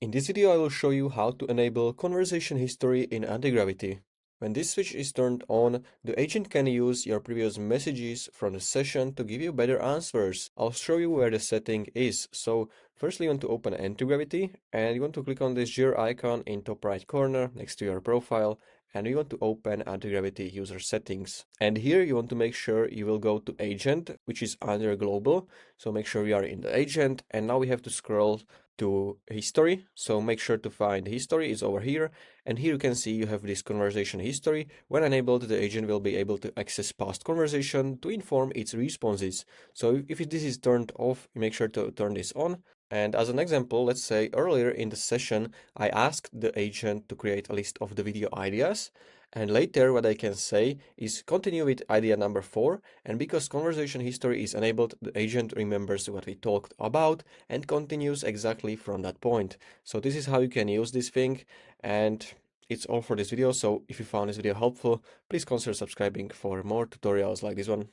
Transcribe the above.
In this video I will show you how to enable conversation history in Antigravity. When this switch is turned on, the agent can use your previous messages from the session to give you better answers. I'll show you where the setting is. So firstly you want to open Antigravity and you want to click on this gear icon in top right corner next to your profile, and you want to open Antigravity user settings. And here you want to make sure you will go to agent, which is under global. So make sure we are in the agent, and now we have to scroll to history. So make sure to find history is over here. And here you can see you have this conversation history. When enabled, the agent will be able to access past conversation to inform its responses. So if this is turned off, make sure to turn this on. And as an example, let's say earlier in the session, I asked the agent to create a list of the video ideas. And later, what I can say is continue with idea number 4. And because conversation history is enabled, the agent remembers what we talked about and continues exactly from that point. So this is how you can use this thing. And it's all for this video. So if you found this video helpful, please consider subscribing for more tutorials like this one.